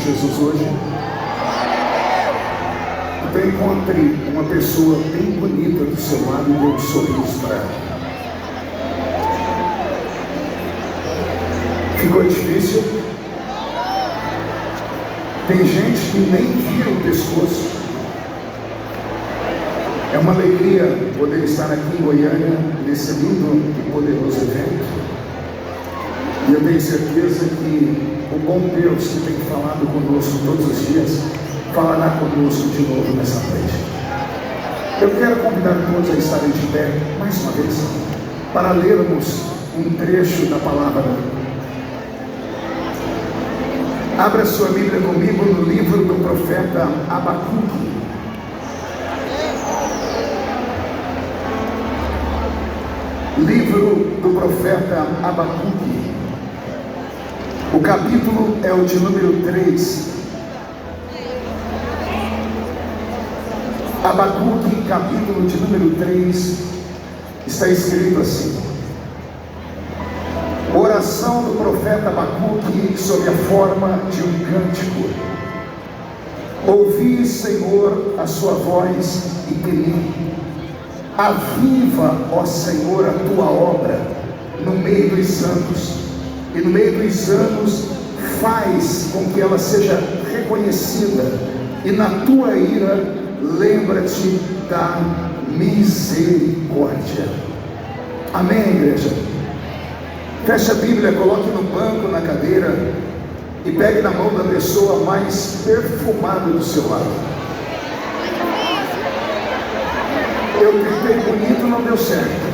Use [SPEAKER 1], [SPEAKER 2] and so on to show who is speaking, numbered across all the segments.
[SPEAKER 1] Jesus hoje? Então encontre uma pessoa bem bonita do seu lado e dê um sorriso para ela. Ficou difícil? Tem gente que nem vira o pescoço. É uma alegria poder estar aqui em Goiânia nesse lindo e poderoso evento. E eu tenho certeza que o bom Deus que tem falado conosco todos os dias falará conosco de novo nessa noite. Eu quero convidar todos a estarem de pé mais uma vez para lermos um trecho da palavra. Abra sua Bíblia comigo no livro do profeta Abacuque. Livro do profeta Abacuque. O capítulo é o de número 3. Abacuque, capítulo de número 3, está escrito assim: oração do profeta Abacuque sob a forma de um cântico. Ouvi, Senhor, a sua voz e temi. Aviva, ó Senhor, a tua obra no meio dos anos, e no meio dos anos faz com que ela seja reconhecida, e na tua ira lembra-te da misericórdia. Amém, igreja? Feche a Bíblia, coloque no banco, na cadeira, e pegue na mão da pessoa mais perfumada do seu lado. Eu tentei bonito, não deu certo.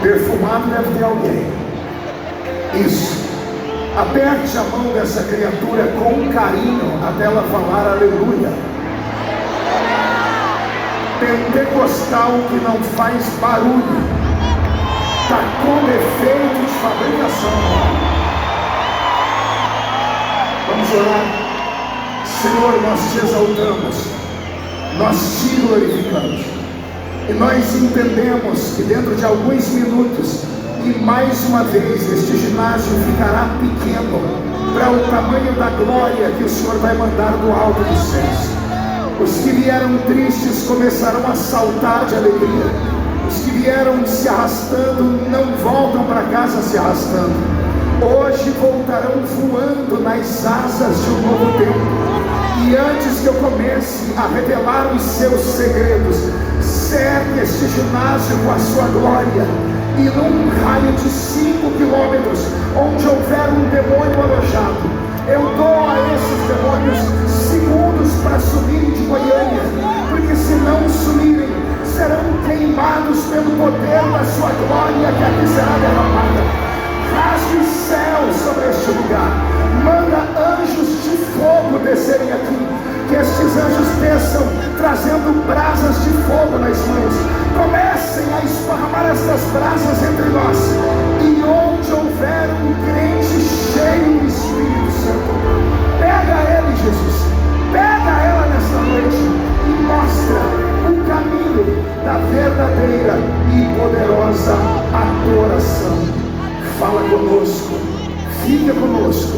[SPEAKER 1] Perfumado deve ter alguém. Isso. Aperte a mão dessa criatura com carinho até ela falar aleluia. Pentecostal que não faz barulho, está com defeito de fabricação. Vamos orar. Senhor, nós te exaltamos, nós te glorificamos, e nós entendemos que dentro de alguns minutos, e mais uma vez, este ginásio ficará pequeno para o tamanho da glória que o Senhor vai mandar do alto dos céus. Os que vieram tristes começarão a saltar de alegria. Os que vieram se arrastando não voltam para casa se arrastando. Hoje voltarão voando nas asas de um novo tempo. E antes que eu comece a revelar os seus segredos, cerque este ginásio com a sua glória. E num raio de 5 quilômetros, onde houver um demônio alojado, eu dou a esses demônios segundos para sumirem de Goiânia, porque se não sumirem, serão queimados pelo poder da sua glória que aqui será derramada. Rasgue os céus sobre este lugar, manda anjos de fogo descerem aqui, que estes anjos desçam trazendo brasas de fogo nas mãos. Comecem a esparramar estas brasas entre nós, e onde houver um crente cheio do Espírito Santo, pega ele, Jesus, pega ela nesta noite e mostra o caminho da verdadeira e poderosa adoração. Fala conosco, fica conosco,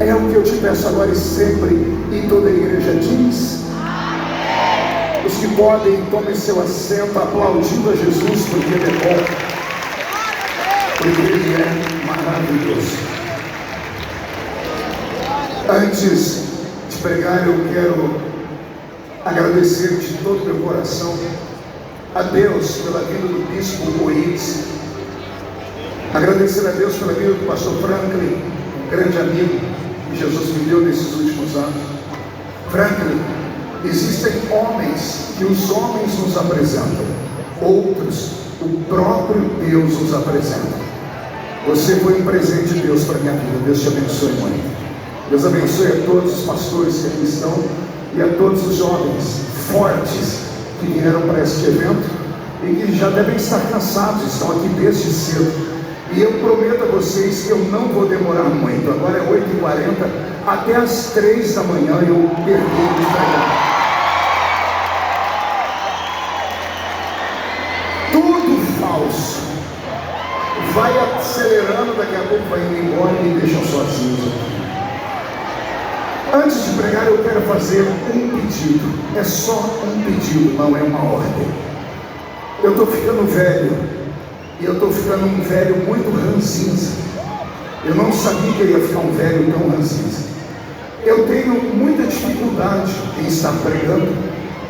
[SPEAKER 1] é o que eu te peço agora e sempre. E toda a igreja diz amém. Os que podem, tomem seu assento, aplaudindo a Jesus, porque Ele é bom, porque Ele é maravilhoso. Antes de pregar, eu quero agradecer de todo o meu coração a Deus pela vida do bispo Moritz, agradecer a Deus pela vida do pastor Franklin, um grande amigo que Jesus me deu nesses últimos anos. Franklin, existem homens que os homens nos apresentam, outros o próprio Deus nos apresenta. Você foi um presente de Deus para a minha vida. Deus te abençoe muito. Deus abençoe a todos os pastores que aqui estão e a todos os jovens fortes que vieram para este evento e que já devem estar cansados, estão aqui desde cedo. E eu prometo a vocês que eu não vou demorar muito. Agora é 8h40, até as 3 da manhã eu termino de pregar. Tudo falso. Vai acelerando, daqui a pouco vai indo embora e me deixam sozinhos aqui. Antes de pregar, eu quero fazer um pedido. É só um pedido, não é uma ordem. Eu estou ficando velho, e eu estou ficando um velho muito ranzinza. Eu não sabia que eu ia ficar um velho tão ranzinza. Eu tenho muita dificuldade em estar pregando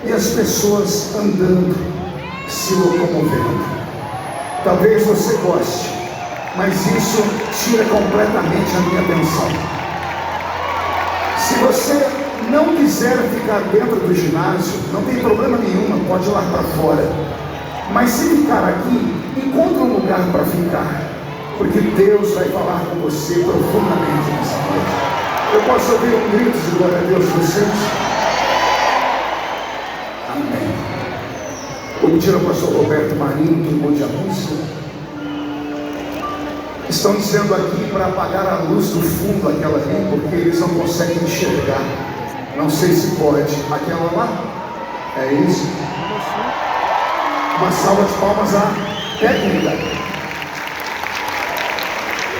[SPEAKER 1] e as pessoas andando, se locomovendo. Talvez você goste, mas isso tira completamente a minha atenção. Se você não quiser ficar dentro do ginásio, não tem problema nenhum, pode ir lá para fora. Mas se ficar aqui, encontre um lugar para ficar, porque Deus vai falar com você profundamente nessa noite. Eu posso ouvir um grito de glória a Deus de vocês? Amém. Vou pedir ao pastor Roberto Marinho, que mude a música. Estão dizendo aqui para apagar a luz do fundo, aquela ali, porque eles não conseguem enxergar. Não sei se pode. Aquela lá? É isso? Uma salva de palmas à técnica.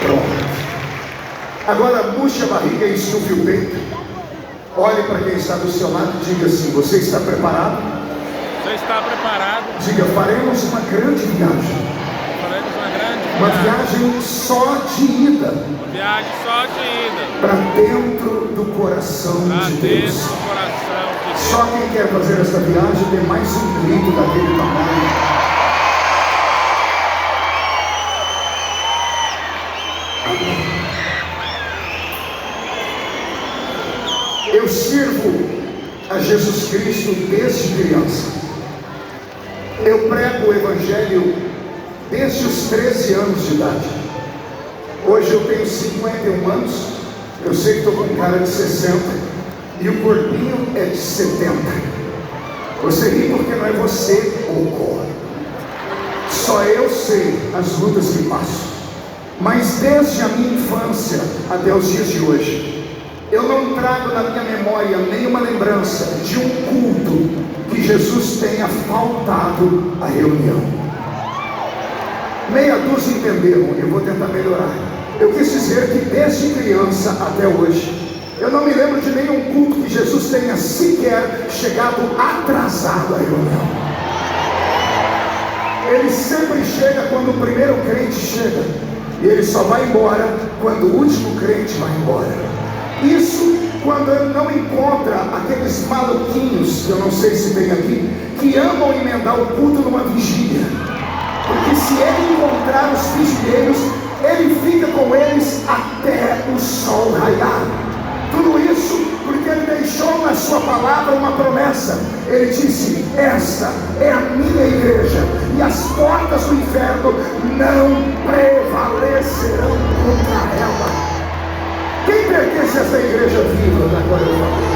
[SPEAKER 1] Pronto. Agora puxe a barriga e estufe o peito. Olhe para quem está do seu lado e diga assim: você está preparado?
[SPEAKER 2] Você está preparado?
[SPEAKER 1] Diga: faremos uma grande viagem. Uma viagem só de ida.
[SPEAKER 2] Uma viagem só de ida.
[SPEAKER 1] Para dentro do coração de Deus. Só quem quer fazer esta viagem tem mais um grito daquele tamanho. Amém. Eu sirvo a Jesus Cristo desde criança. Eu prego o Evangelho desde os 13 anos de idade. Hoje eu tenho 51 anos. Eu sei que estou com cara de 60 e o corpinho é de 70. Você ri porque não é você ou corre. Só eu sei as lutas que passo. Mas desde a minha infância até os dias de hoje, eu não trago na minha memória nenhuma lembrança de um culto que Jesus tenha faltado à reunião. Meia dúzia entenderam, eu vou tentar melhorar. Eu quis dizer que desde criança até hoje, eu não me lembro de nenhum culto que Jesus tenha sequer chegado atrasado à reunião. Ele sempre chega quando o primeiro crente chega, e ele só vai embora quando o último crente vai embora. Isso quando ele não encontra aqueles maluquinhos, que eu não sei se tem aqui, que amam emendar o culto numa vigília. Porque se ele encontrar os vigileiros, ele fica com eles até o sol raiar. Tudo isso porque ele deixou na sua palavra uma promessa. Ele disse: esta é a minha igreja, e as portas do inferno não prevalecerão contra ela. Quem pertence a essa igreja viva da qual eu falei?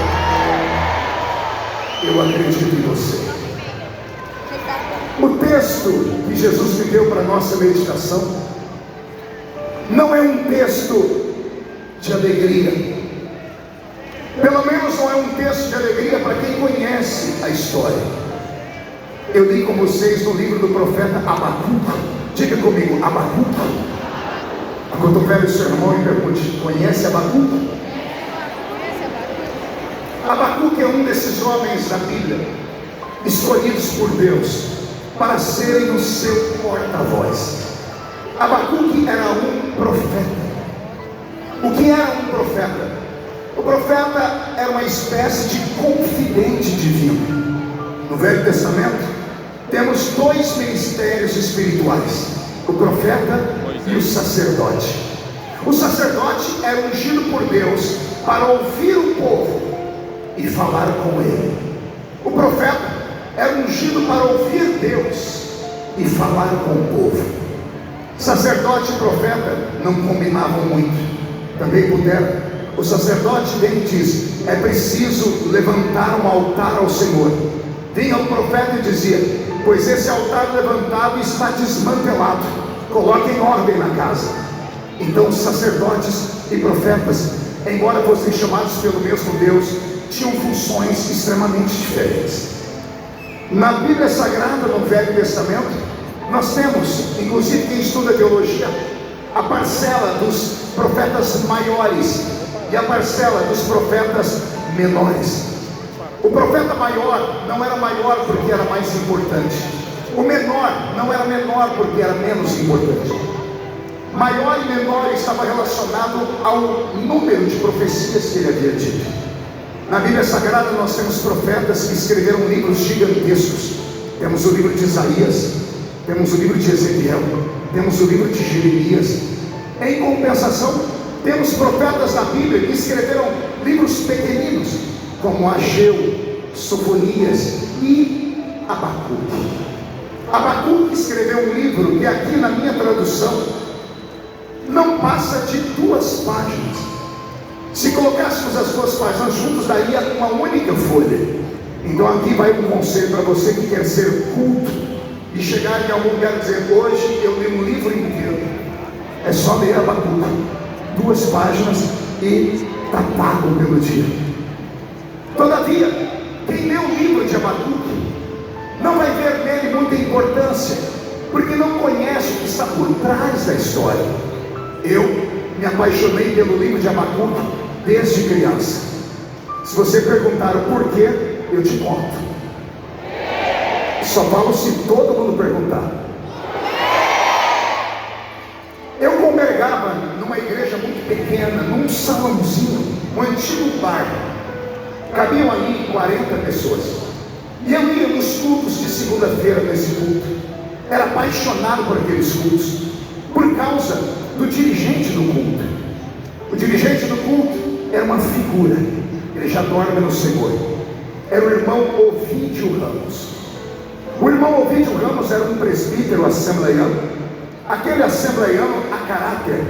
[SPEAKER 1] Eu acredito em você. O texto que Jesus me deu para a nossa meditação não é um texto de alegria. Pelo menos não é um texto de alegria para quem conhece a história. Eu li com vocês no livro do profeta Abacuque. Diga comigo: Abacuque. Acontopele o seu irmão e pergunte: conhece Abacuque? Abacuque é um desses homens da Bíblia escolhidos por Deus para serem o seu porta-voz. Abacuque era um profeta. O que era um profeta? O profeta era uma espécie de confidente divino. No Velho Testamento temos dois ministérios espirituais: o profeta e o sacerdote. O sacerdote era ungido por Deus para ouvir o povo e falar com ele. O profeta era ungido para ouvir Deus e falar com o povo. Sacerdote e profeta não combinavam muito. Também puderam. O sacerdote vem e diz: é preciso levantar um altar ao Senhor. Vinha o profeta e dizia: pois esse altar levantado está desmantelado, coloque em ordem na casa. Então os sacerdotes e profetas, embora fossem chamados pelo mesmo Deus, tinham funções extremamente diferentes. Na Bíblia Sagrada, no Velho Testamento, nós temos, inclusive quem estuda teologia, a parcela dos profetas maiores, e a parcela dos profetas menores. O profeta maior não era maior porque era mais importante. O menor não era menor porque era menos importante. Maior e menor estava relacionado ao número de profecias que ele havia dito. Na Bíblia Sagrada nós temos profetas que escreveram livros gigantescos. Temos o livro de Isaías, temos o livro de Ezequiel, temos o livro de Jeremias. Em compensação, temos profetas na Bíblia que escreveram livros pequeninos, como Ageu, Sofonias e Abacuque. Abacuque escreveu um livro que aqui na minha tradução não passa de 2 páginas. Se colocássemos as 2 páginas juntos, daria uma única folha. Então aqui vai um conselho para você que quer ser culto e chegar em algum lugar e dizer: hoje eu li um livro inteiro. É só ler Abacuque, 2 páginas e está pago pelo dia. Todavia, quem lê o livro de Abacuque não vai ver nele muita importância, porque não conhece o que está por trás da história. Eu me apaixonei pelo livro de Abacuque desde criança. Se você perguntar o porquê, eu te conto. Só falo se todo mundo perguntar. Eu congregava numa igreja muito pequena, num salãozinho, um antigo bar. Cabiam ali 40 pessoas. E eu ia nos cultos de segunda-feira nesse culto. Era apaixonado por aqueles cultos, por causa do dirigente do culto. O dirigente do culto era uma figura. Ele já dorme no Senhor. Era o irmão Ovídio Ramos. O irmão Ovídio Ramos era um presbítero assembleiano. Aquele assembleiano a caráter,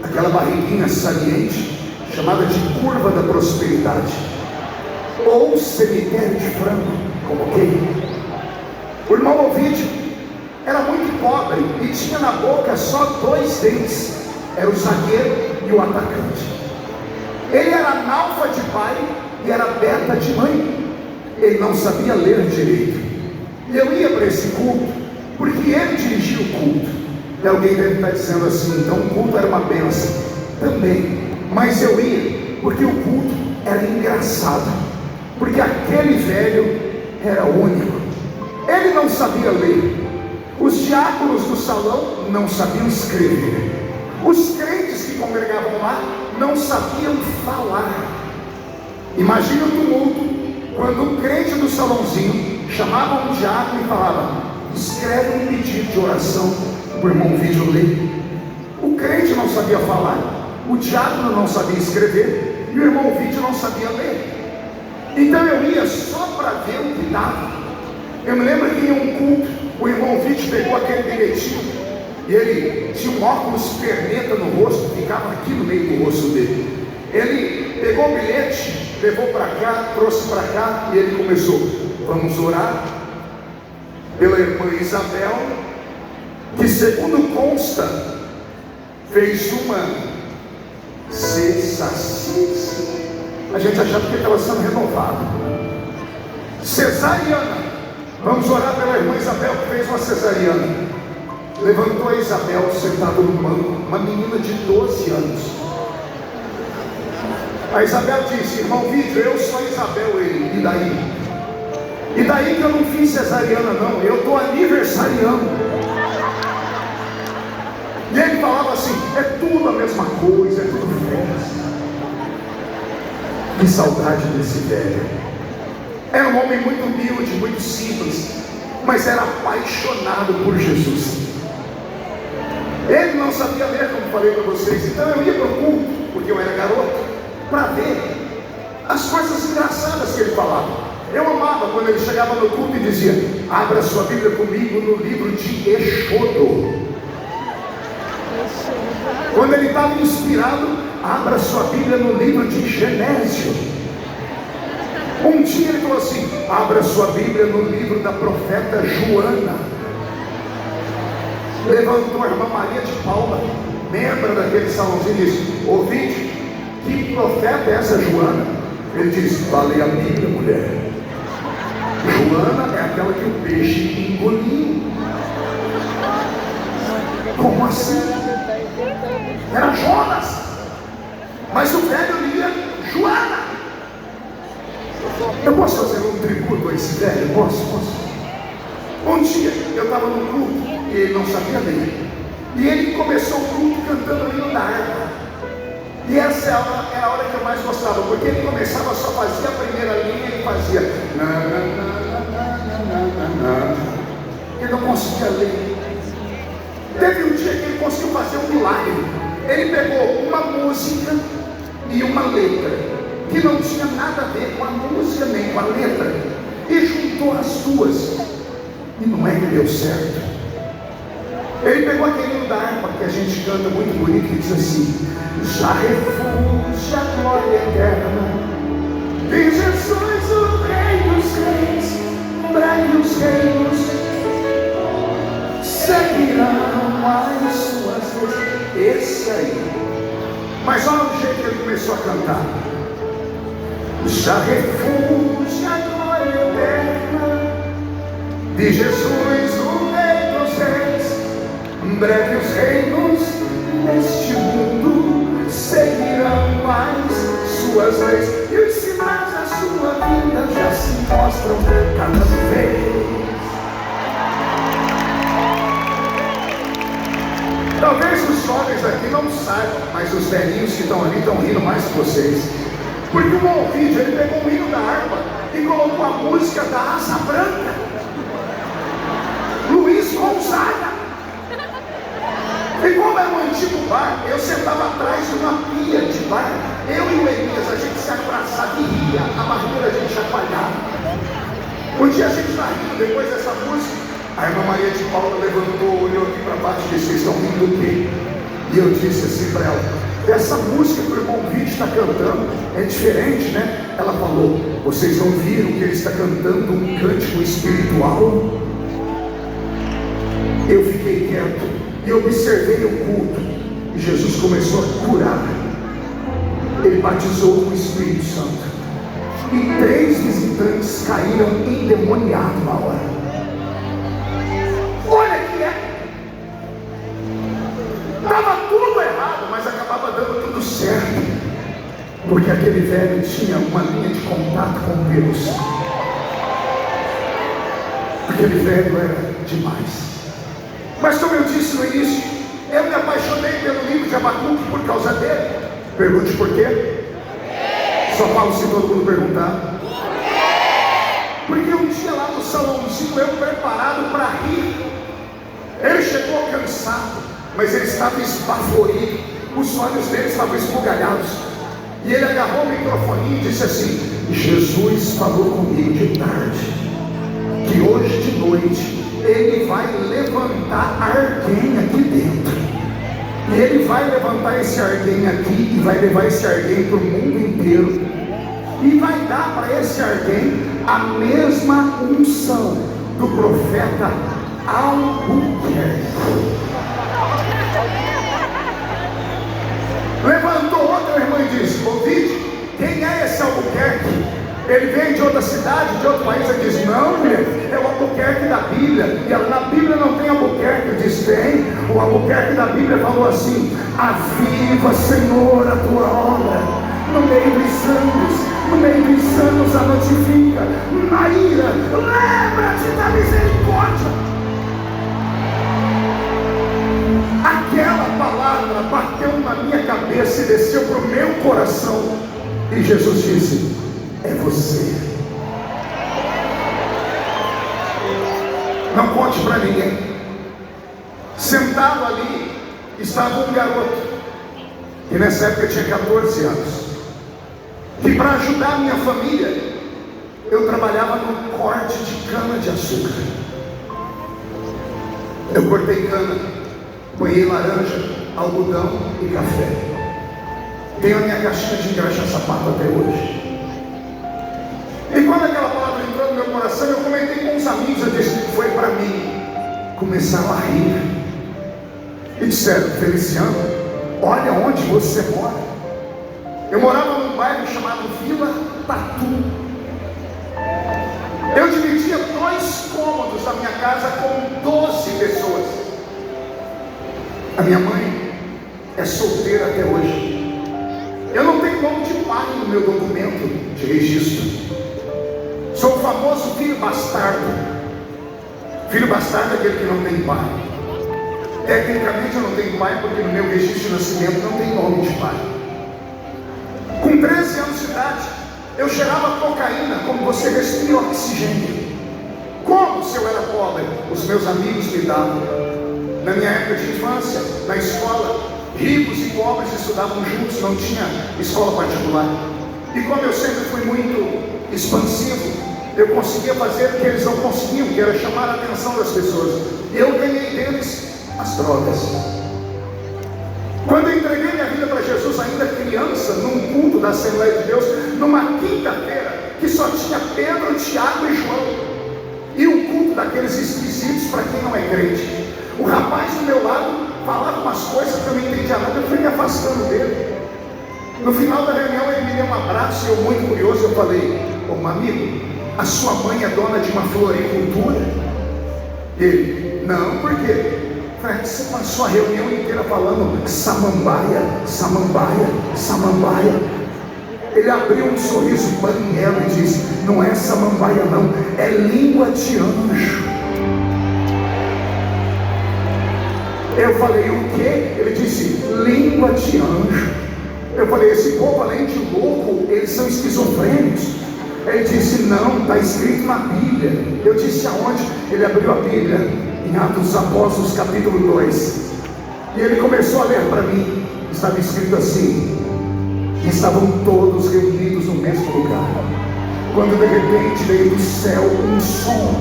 [SPEAKER 1] aquela barriguinha saliente, chamada de curva da prosperidade, ou cemitério de frango, como quem. O irmão Ovídio era muito pobre e tinha na boca só 2 dentes. Era o zagueiro e o atacante. Ele era analfa de pai e era beta de mãe. Ele não sabia ler direito. E eu ia para esse culto porque ele dirigia o culto. E alguém deve estar dizendo assim: então o culto era uma benção. Também. Mas eu ia porque o culto era engraçado, porque aquele velho era único. Ele não sabia ler. Os diáconos do salão não sabiam escrever. Os crentes que congregavam lá não sabiam falar. Imagina o tumulto quando um crente do salãozinho chamava um diácono e falava: escreve um pedido de oração para o irmão Vídeo ler. O crente não sabia falar, o diácono não sabia escrever e o irmão Vídeo não sabia ler. Então eu ia só para ver o que dava. Eu me lembro que em um culto o irmão Vídeo pegou aquele bilhetinho e ele tinha um óculos perneta no rosto, ficava aqui no meio do rosto dele. Ele pegou o bilhete, levou para cá, trouxe para cá e ele começou: vamos orar pela irmã Isabel, que segundo consta, fez uma cessação. A gente achava que estava sendo renovado. Cesariana. Vamos orar pela irmã Isabel que fez uma cesariana. Levantou a Isabel sentada no banco, uma menina de 12 anos. A Isabel disse: irmão Vídeo, eu sou a Isabel. Ele: e daí? E daí que eu não fiz cesariana não, eu estou aniversariando. E ele falava assim: é tudo a mesma coisa, é tudo festa. Que saudade desse velho. Era um homem muito humilde, muito simples, mas era apaixonado por Jesus. Ele não sabia ler, como falei para vocês. Então eu ia para o culto, porque eu era garoto, para ver as coisas engraçadas que ele falava. Eu amava quando ele chegava no culto e dizia: abra sua Bíblia comigo no livro de Êxodo. Quando ele estava inspirado, abra sua Bíblia no livro de Genésio. Um dia ele falou assim: abra sua Bíblia no livro da profeta Joana. Levantou a irmã Maria de Paula, membro daquele salãozinho, e disse: ouvinte, que profeta é essa Joana? Ele disse: falei a Bíblia, mulher. Joana é aquela que o peixe engoliu. Como assim? Era Jonas. Mas o velho lia Joana. Eu posso fazer um tributo a esse velho? Posso. Um dia eu estava no culto e ele não sabia ler. E ele começou o culto cantando o hino da harpa. E essa era a hora que eu mais gostava, porque ele começava, só fazia a primeira linha, ele fazia ele não conseguia ler. Teve um dia que ele conseguiu fazer um milagre. Ele pegou uma música e uma letra que não tinha nada a ver com a música nem com a letra, e juntou as duas, e não é que deu certo. Ele pegou aquele hino da harpa que a gente canta muito bonito, e diz assim: já refúgio a glória eterna de Jesus, o Rei dos Reis, breve os reinos seguirão as suas leis. Esse aí. Mas olha o jeito que ele começou a cantar: já refúgio a glória eterna de Jesus, o Rei dos Reis, breve os reinos neste mundo seguirão mais suas leis, e os sinais da sua vida já se mostram cada vez. Talvez os jovens aqui não saibam, mas os velhinhos que estão ali estão rindo mais que vocês, porque o Malvídeo, ele pegou o hino da harpa e colocou a música da Asa Branca, Luiz Gonzaga. E como era um antigo bar, eu sentava atrás de uma pia de bar. Eu e o Elias, a gente se abraçava e ria, a barriga da gente chacoalhava. Um dia a gente está rindo, depois dessa música, a irmã Maria de Paula levantou, olhou aqui para baixo e disse: vocês estão rindo do quê? E eu disse assim para ela: essa música que o irmão Vídeo está cantando é diferente, né? Ela falou: vocês não viram que ele está cantando um cântico espiritual? Eu fiquei quieto e observei o culto, e Jesus começou a curar. Ele batizou com o Espírito Santo, e 3 visitantes caíram endemoniados na hora. Olha que estava tudo errado, mas acabava dando tudo certo, porque aquele velho tinha uma linha de contato com Deus. Aquele velho era demais. Mas como eu disse no início, eu me apaixonei pelo livro de Abacuque por causa dele. Pergunte por quê? Só falo se todo mundo perguntar. Porque um dia lá no salãozinho, eu preparado para rir, ele chegou cansado, mas ele estava esbaforido, os olhos dele estavam esbugalhados, e ele agarrou o microfone e disse assim: Jesus falou comigo de tarde, que hoje de noite ele vai levantar alguém aqui dentro, e ele vai levantar esse alguém aqui, e vai levar esse alguém para o mundo inteiro, e vai dar para esse alguém a mesma unção do profeta Albuquerque. Levantou outra irmã e disse: ouvinte, quem é esse Albuquerque? Ele vem de outra cidade, de outro país. Ele diz: não, mulher, é o Albuquerque da Bíblia. E ela: na Bíblia não tem Albuquerque. Ele diz: tem. O Albuquerque da Bíblia falou assim: aviva, Senhor, a tua obra no meio dos anos a notifica. Maíra, lembra-te da misericórdia. Aquela palavra bateu na minha cabeça e desceu para o meu coração, e Jesus disse: é você. Não conte para ninguém. Sentado ali estava um garoto, que nessa época tinha 14 anos, que para ajudar minha família, eu trabalhava no corte de cana de açúcar. Eu cortei cana, banhei laranja, algodão e café. Tenho a minha caixinha de engraxar sapato até hoje. E quando aquela palavra entrou no meu coração, eu comentei com uns amigos, eu disse que foi para mim. Começaram a rir e disseram: Feliciano, olha onde você mora. Eu morava num bairro chamado Vila Tatu. Eu dividia 2 cômodos da minha casa com 12 pessoas. A minha mãe é solteira até hoje. Eu pai no meu documento de registro. Sou o famoso filho bastardo. Filho bastardo é aquele que não tem pai. Tecnicamente eu não tenho pai porque no meu registro de nascimento não tem nome de pai. Com 13 anos de idade, eu cheirava cocaína como você respira oxigênio. Como se eu era pobre? Os meus amigos me davam. Na minha época de infância, na escola, ricos e pobres estudavam juntos, não tinha escola particular. E como eu sempre fui muito expansivo, eu conseguia fazer o que eles não conseguiam, que era chamar a atenção das pessoas. Eu ganhei deles as drogas. Quando eu entreguei minha vida para Jesus, ainda criança, num culto da Assembleia de Deus, numa quinta-feira, que só tinha Pedro, Tiago e João, e um culto daqueles esquisitos para quem não é crente. O rapaz do meu lado falava umas coisas que eu não entendia nada, eu fui me afastando dele. No final da reunião ele me deu um abraço e eu, muito curioso, eu falei: ô meu amigo, a sua mãe é dona de uma floricultura? Ele: não, por quê? Você passou a reunião inteira falando samambaia, samambaia, samambaia. Ele abriu um sorriso banguelo e disse: não é samambaia não, é língua de anjo. Eu falei: o quê? Ele disse: língua de anjo. Eu falei: esse povo, além de louco, eles são esquizofrênicos. Ele disse: não, está escrito na Bíblia. Eu disse: aonde? Ele abriu a Bíblia em Atos dos Apóstolos capítulo 2, e ele começou a ler para mim. Estava escrito assim: estavam todos reunidos no mesmo lugar, quando de repente veio do céu um som,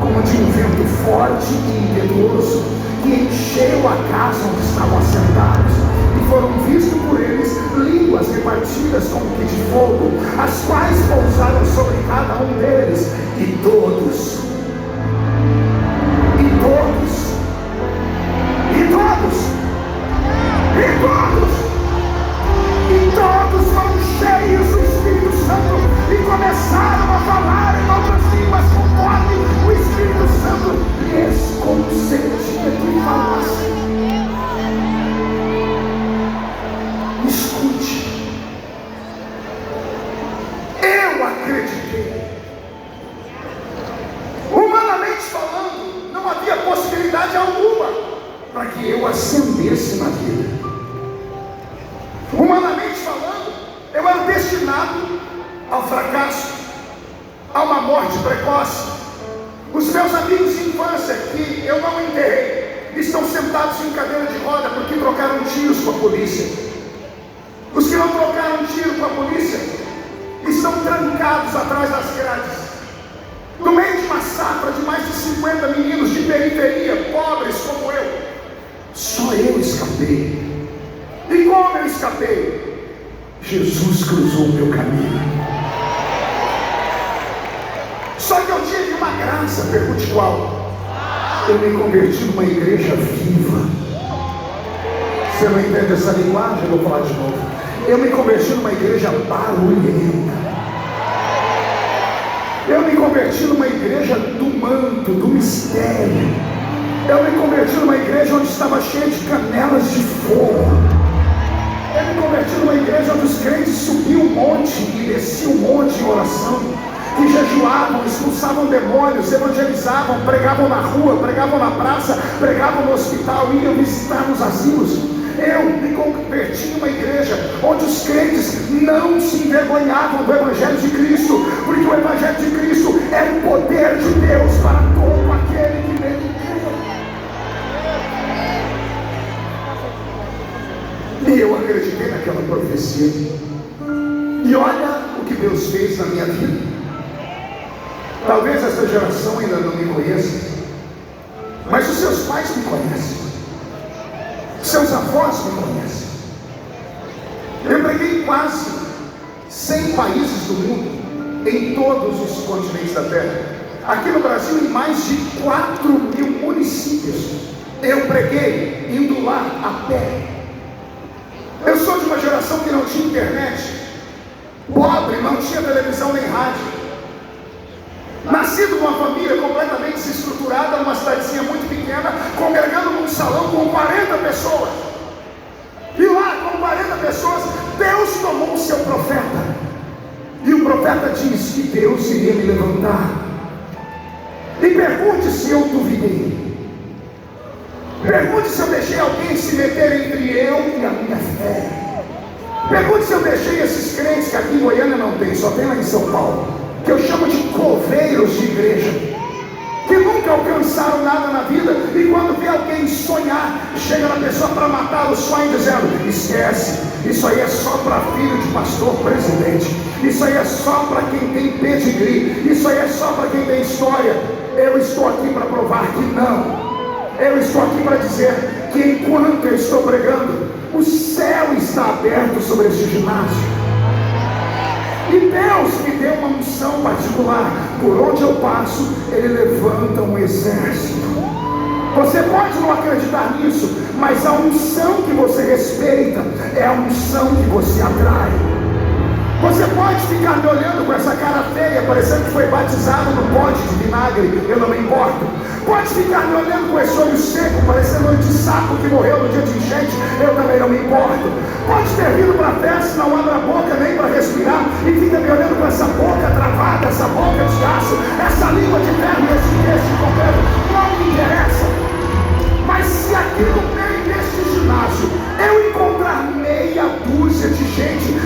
[SPEAKER 1] como de um vento forte e impetuoso, que encheu a casa onde estavam assentados, e foram vistos por eles línguas repartidas como que de fogo, as quais pousaram sobre cada um deles, e todos foram cheios do Espírito Santo e começaram a falar em outras línguas conforme o Espírito Santo lhes concedia que falassem. Escute, eu acreditei. Humanamente falando, não havia possibilidade alguma para que eu ascendesse na vida. Humanamente falando, eu era destinado ao fracasso, a uma morte precoce. Os meus amigos de infância, que eu não enterrei, estão sentados em cadeira de roda porque trocaram tiros com a polícia. Os que não trocaram tiro com a polícia estão trancados atrás das grades. No meio de uma safra de mais de 50 meninos de periferia, pobres como eu, só eu escapei. E como eu escapei? Jesus cruzou o meu caminho. Só que eu tive uma graça, pergunte qual? Eu me converti numa igreja viva. Você não entende essa linguagem? Eu vou falar de novo. Eu me converti numa igreja barulhenta. Eu me converti numa igreja do manto, do mistério. Eu me converti numa igreja onde estava cheia de canelas de fogo. Eu me converti numa igreja onde os crentes subiam um monte e desciam um monte em oração, que jejuavam, expulsavam demônios, evangelizavam, pregavam na rua, pregavam na praça, pregavam no hospital, iam visitar nos asilos. Eu me converti em uma igreja onde os crentes não se envergonhavam do Evangelho de Cristo, porque o Evangelho de Cristo é o poder de Deus para todo aquele que nele crê. E eu acreditei naquela profecia. E olha o que Deus fez na minha vida. Talvez essa geração ainda não me conheça, mas os seus pais me conhecem, seus avós me conhecem. Eu preguei em quase 100 países do mundo, em todos os continentes da terra. Aqui no Brasil, em mais de 4.000 municípios, eu preguei indo lá a pé. Eu sou de uma geração que não tinha internet, pobre, não tinha televisão nem rádio. Nascido numa família completamente desestruturada, numa cidadezinha muito pequena, congregando num salão com 40 pessoas. E lá, com 40 pessoas, Deus Deus tomou o seu profeta, e o profeta diz que Deus iria me levantar. E pergunte se eu duvidei. Pergunte se eu deixei alguém se meter entre eu e a minha fé. Pergunte se eu deixei esses crentes que aqui em Goiânia não tem, só tem lá em São Paulo, que eu chamo de coveiros de igreja, que nunca alcançaram nada na vida, e quando vê alguém sonhar, chega na pessoa para matar o sonho, dizendo: esquece, isso aí é só para filho de pastor presidente, isso aí é só para quem tem pedigree, isso aí é só para quem tem história. Eu estou aqui para provar que não. Eu estou aqui para dizer que enquanto eu estou pregando, o céu está aberto sobre este ginásio. E Deus me deu uma missão particular. Por onde eu passo, Ele levanta um exército. Você pode não acreditar nisso, mas a unção que você respeita é a unção que você atrai. Você pode ficar me olhando com essa cara feia, parecendo que foi batizado no pote de vinagre, eu não me importo. Pode ficar me olhando com esse olho seco, parecendo olho de sapo que morreu no dia de enchente, eu também não me importo. Pode ter vindo para a festa, não abre a boca nem para respirar, e fica me olhando com essa boca travada, essa boca de aço, essa língua de ferro e esse queixo de concreto, não me interessa. Mas se aqui no meio deste ginásio eu encontrar meia dúzia de gente